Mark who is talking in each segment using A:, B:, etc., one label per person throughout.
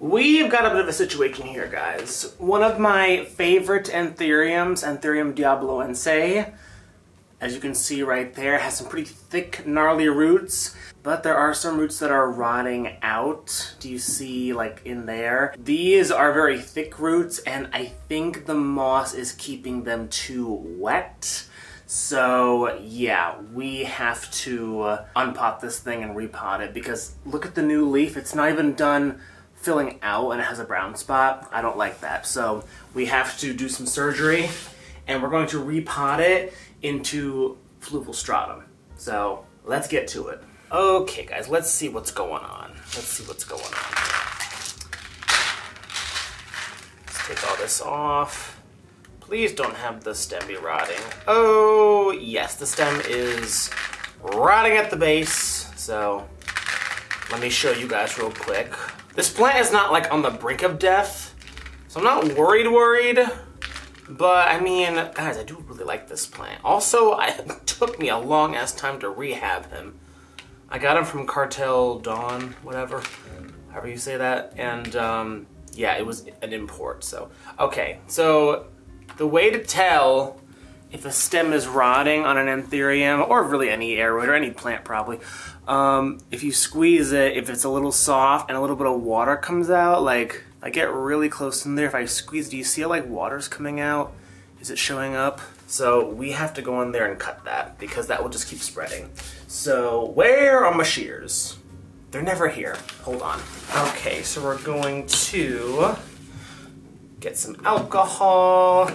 A: We've got a bit of a situation here, guys. One of my favorite Anthuriums, Anthurium Diabloense, as you can see right there, has some pretty thick, gnarly roots, but there are some roots that are rotting out. Do you see, like, in there? These are very thick roots, and I think the moss is keeping them too wet. So, yeah, we have to unpot this thing and repot it, because look at the new leaf. It's not even done filling out and it has a brown spot. I don't like that. So we have to do some surgery and we're going to repot it into fluval stratum. So let's get to it. Okay guys, let's see what's going on. Let's take all this off. Please don't have the stem be rotting. Oh yes, the stem is rotting at the base. So let me show you guys real quick. This plant is not like on the brink of death, so I'm not worried, but I mean, guys, I do really like this plant. Also, it took me a long ass time to rehab him. I got him from Cartel Dawn, whatever, however you say that, and yeah, it was an import, so. Okay, so the way to tell if a stem is rotting on an Anthurium, or really any airwood, or any plant probably, if you squeeze it, if it's a little soft and a little bit of water comes out, like, if I get really close in there, if I squeeze, do you see like water's coming out? Is it showing up? So we have to go in there and cut that, because that will just keep spreading. So where are my shears? They're never here. Hold on. Okay, so we're going to get some alcohol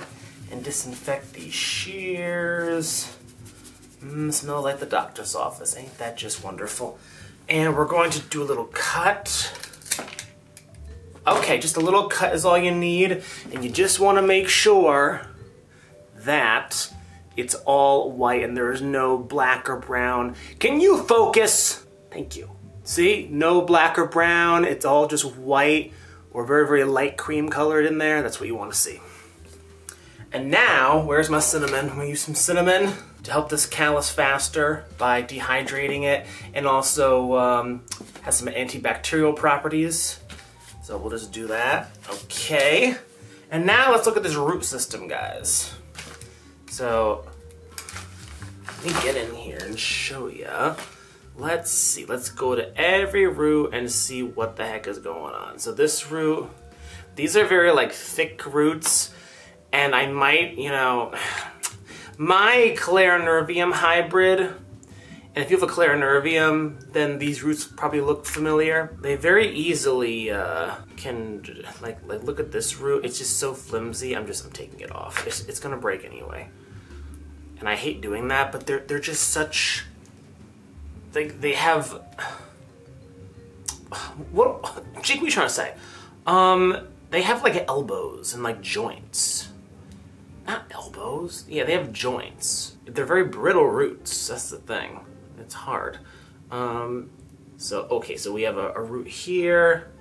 A: and disinfect these shears. Smells like the doctor's office. Ain't that just wonderful? And we're going to do a little cut. Okay, just a little cut is all you need. And you just want to make sure that it's all white and there is no black or brown. Can you focus? Thank you. See? No black or brown. It's all just white or very, very light cream colored in there. That's what you want to see. And now, where's my cinnamon? I'm gonna use some cinnamon to help this callus faster by dehydrating it, and also has some antibacterial properties. So we'll just do that. Okay. And now let's look at this root system, guys. So let me get in here and show ya. Let's see. Let's go to every root and see what the heck is going on. So this root, these are very like thick roots. And I might, you know, my Clarinervium hybrid, and if you have a Clarinervium, then these roots probably look familiar. They very easily can, like look at this root. It's just so flimsy. I'm taking it off. It's gonna break anyway. And I hate doing that, but they're just such, they have, what are you trying to say? They have like elbows and like joints. Not elbows. Yeah, they have joints. They're very brittle roots. That's the thing. It's hard. Okay, so we have a root here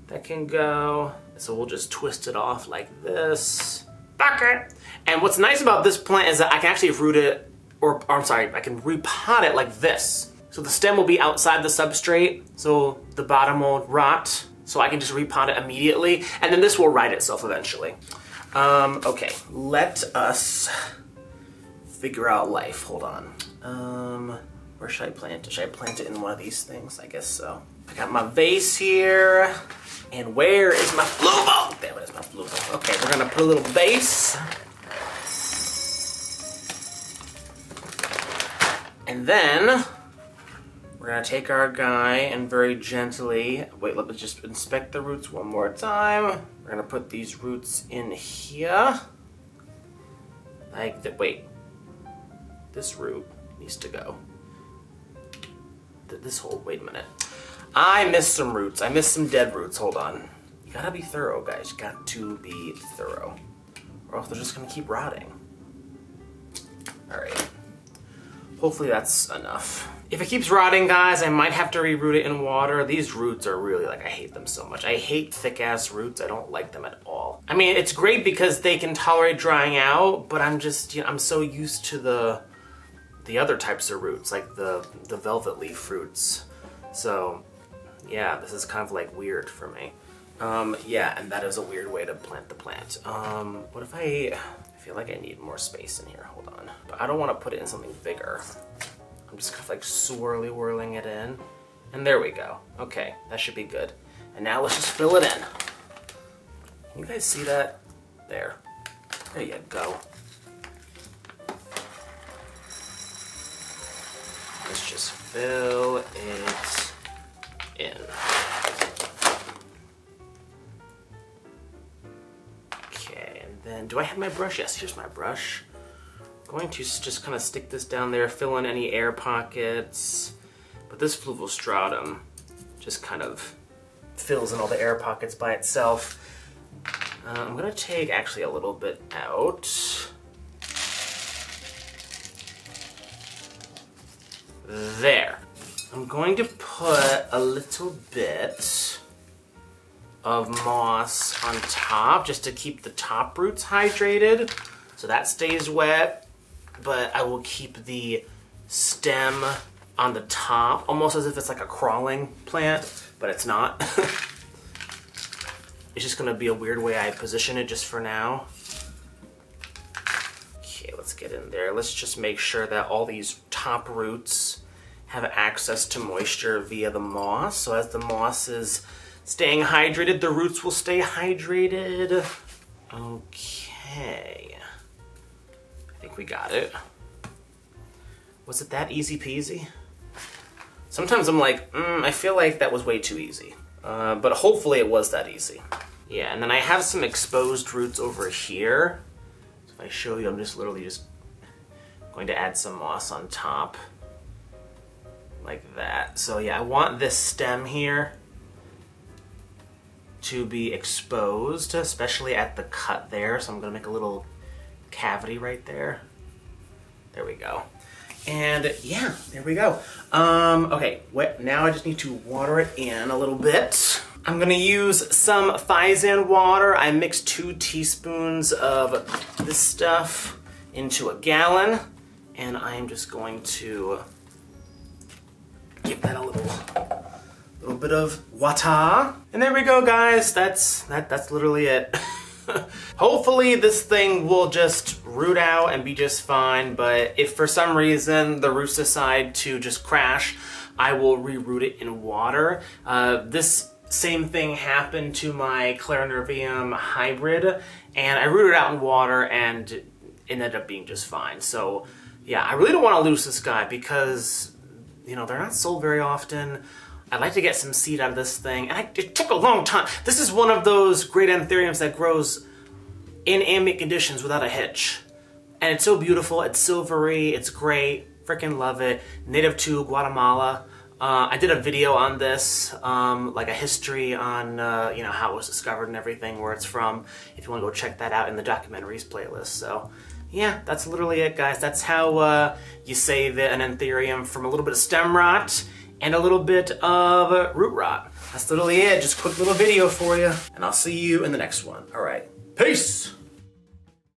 A: that can go. So we'll just twist it off like this. Bucket. And what's nice about this plant is that I can actually root it, I can repot it like this. So the stem will be outside the substrate, so the bottom won't rot. So I can just repot it immediately, and then this will right itself eventually. Okay, let us figure out life. Hold on. Where should I plant it? Should I plant it in one of these things? I guess so. I got my vase here. And where is my fluval? There it is, my fluval. Okay, we're gonna put a little vase. And then we're gonna take our guy and very gently, wait, let me just inspect the roots one more time. We're gonna put these roots in here. Like that, wait. This root needs to go. This whole, wait a minute. I missed some roots. I missed some dead roots, hold on. You gotta be thorough, guys. You got to be thorough. Or else they're just gonna keep rotting. All right. Hopefully that's enough. If it keeps rotting, guys, I might have to reroot it in water. These roots are really, like, I hate them so much. I hate thick-ass roots. I don't like them at all. I mean, it's great because they can tolerate drying out, but I'm just, you know, I'm so used to the other types of roots, like the velvet leaf roots. So, yeah, this is kind of, like, weird for me. Yeah, and that is a weird way to plant the plant. What if I feel like I need more space in here, hold on. But I don't want to put it in something bigger. I'm just kind of like swirly whirling it in. And there we go. Okay, that should be good. And now let's just fill it in. Can you guys see that? There. There you go. Let's just fill it in. Okay, and then do I have my brush? Yes, here's my brush. I'm going to just kind of stick this down there, fill in any air pockets. But this fluval stratum just kind of fills in all the air pockets by itself. I'm gonna take actually a little bit out. There. I'm going to put a little bit of moss on top just to keep the top roots hydrated. So that stays wet, but I will keep the stem on the top, almost as if it's like a crawling plant, but it's not. It's just gonna be a weird way I position it just for now. Okay, let's get in there. Let's just make sure that all these top roots have access to moisture via the moss. So as the moss is staying hydrated, the roots will stay hydrated. Okay. I think we got it. Was it that easy peasy? Sometimes I'm like, I feel like that was way too easy. But hopefully it was that easy. Yeah, and then I have some exposed roots over here. So if I show you, I'm just literally just going to add some moss on top. Like that. So yeah, I want this stem here to be exposed, especially at the cut there. So I'm gonna make a little cavity right there. There we go. And yeah, there we go. Okay, now I just need to water it in a little bit. I'm gonna use some Fizan water. I mixed 2 teaspoons of this stuff into a gallon, and I'm just going to give that a little bit of water. And there we go, guys. That's literally it. Hopefully this thing will just root out and be just fine, but if for some reason the roots decide to just crash, I will reroot it in water. This same thing happened to my Clarinervium hybrid, and I rooted it out in water and it ended up being just fine. So yeah, I really don't want to lose this guy because, you know, they're not sold very often. I'd like to get some seed out of this thing, and it took a long time. This is one of those great Anthuriums that grows in ambient conditions without a hitch. And it's so beautiful, it's silvery, it's great, freaking love it. Native to Guatemala. I did a video on this, like a history on you know, how it was discovered and everything, where it's from, if you want to go check that out in the documentaries playlist. So yeah, that's literally it, guys. That's how you save an Anthurium from a little bit of stem rot and a little bit of root rot. That's literally it. Just a quick little video for you, and I'll see you in the next one. All right, peace!